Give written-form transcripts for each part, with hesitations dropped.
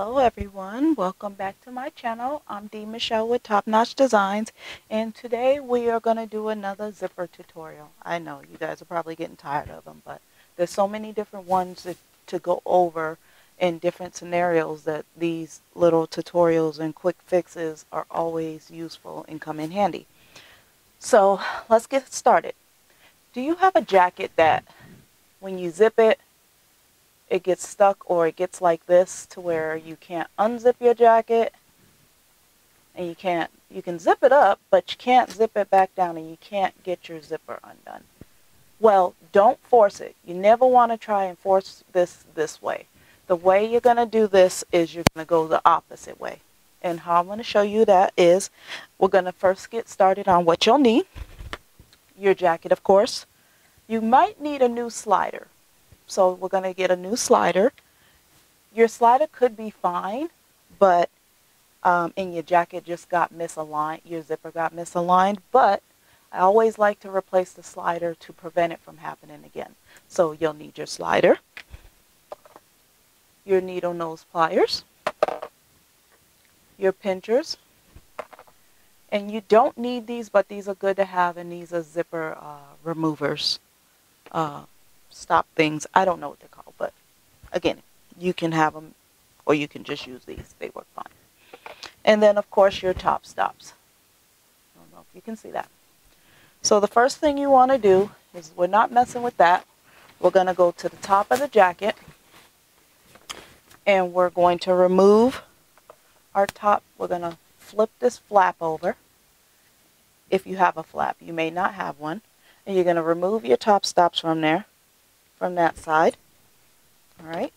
Hello everyone, welcome back to my channel. I'm Dee Michelle with Top Notch Designs, and today we are going to do another zipper tutorial. I know you guys are probably getting tired of them, but there's so many different ones to go over in different scenarios that these little tutorials and quick fixes are always useful and come in handy. So let's get started. Do you have a jacket that when you zip it, it gets stuck, or it gets like this to where you can't unzip your jacket, and you can zip it up, but you can't zip it back down, and you can't get your zipper undone? Well, don't force it. You never want to try and force this way. The way you're going to do this is you're going to go the opposite way. And how I'm going to show you that is we're going to first get started on what you'll need. Your jacket, of course. You might need a new slider. So we're going to get a new slider. Your slider could be fine, but and your jacket just got misaligned, your zipper got misaligned, but I always like to replace the slider to prevent it from happening again. So you'll need your slider, your needle nose pliers, your pinchers, and you don't need these, but these are good to have, and these are zipper removers. Stop things. I don't know what they're called, but again, you can have them or you can just use these. They work fine. And then, of course, your top stops. I don't know if you can see that. So the first thing you want to do is, we're not messing with that. We're going to go to the top of the jacket, and we're going to remove our top. We're going to flip this flap over. If you have a flap, you may not have one. And you're going to remove your top stops from there, from that side. All right.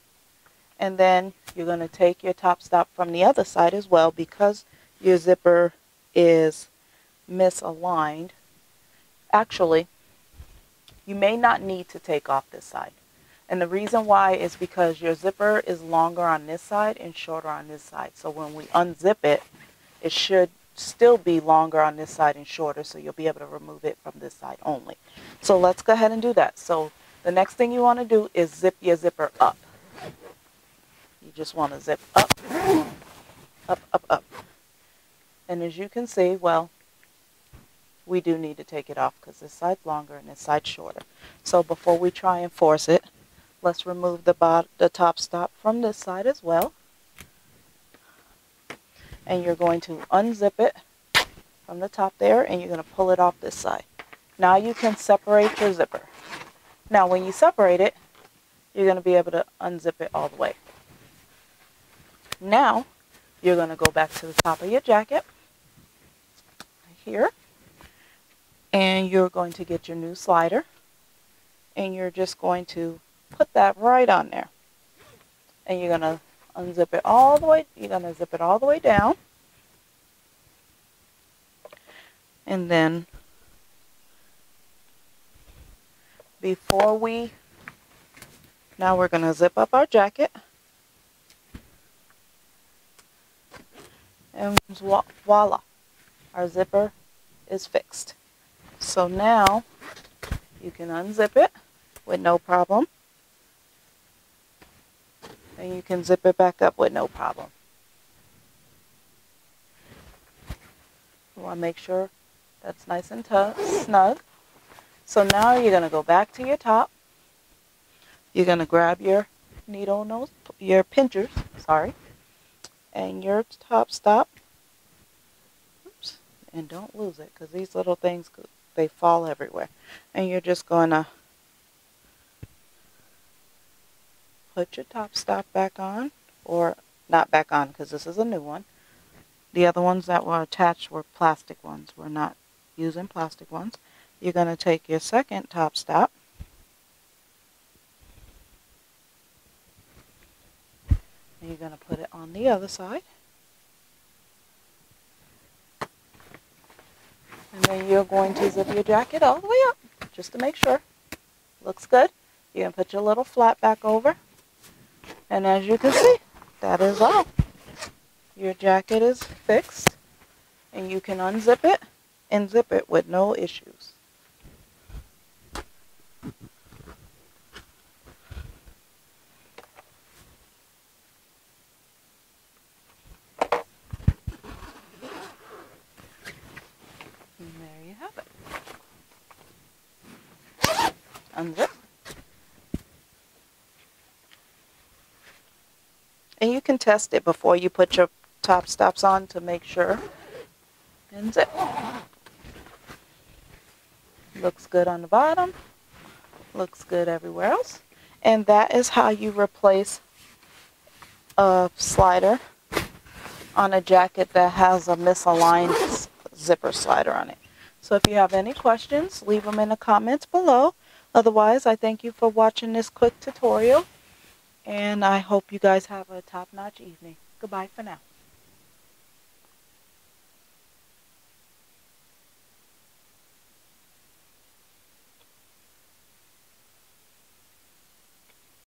And then you're going to take your top stop from the other side as well, because your zipper is misaligned. Actually, you may not need to take off this side. And the reason why is because your zipper is longer on this side and shorter on this side. So when we unzip it, it should still be longer on this side and shorter, so you'll be able to remove it from this side only. So let's go ahead and do that. So the next thing you want to do is zip your zipper up. You just want to zip up, up, up, up. And as you can see, well, we do need to take it off because this side's longer and this side's shorter. So before we try and force it, let's remove the top stop from this side as well. And you're going to unzip it from the top there, and you're going to pull it off this side. Now you can separate your zipper. Now when you separate it, you're going to be able to unzip it all the way. Now you're going to go back to the top of your jacket right here, and you're going to get your new slider, and you're just going to put that right on there, and you're going to unzip it all the way. You're going to zip it all the way down, and then now we're going to zip up our jacket, and voila, our zipper is fixed. So now you can unzip it with no problem, and you can zip it back up with no problem. You want to make sure that's nice and snug. So now you're going to go back to your top. You're going to grab your your pinchers, and your top stop. Oops, and don't lose it, because these little things, they fall everywhere. And you're just going to put your top stop back on, or not back on, because this is a new one. The other ones that were attached were plastic ones. We're not using plastic ones. You're going to take your second top stop, and you're going to put it on the other side. And then you're going to zip your jacket all the way up, just to make sure. Looks good. You're going to put your little flap back over. And as you can see, that is all. Your jacket is fixed, and you can unzip it and zip it with no issues. Unzip. And you can test it before you put your top stops on to make sure. And zip. Looks good on the bottom. Looks good everywhere else. And that is how you replace a slider on a jacket that has a misaligned zipper slider on it. So if you have any questions, leave them in the comments below. Otherwise, I thank you for watching this quick tutorial, and I hope you guys have a top-notch evening. Goodbye for now.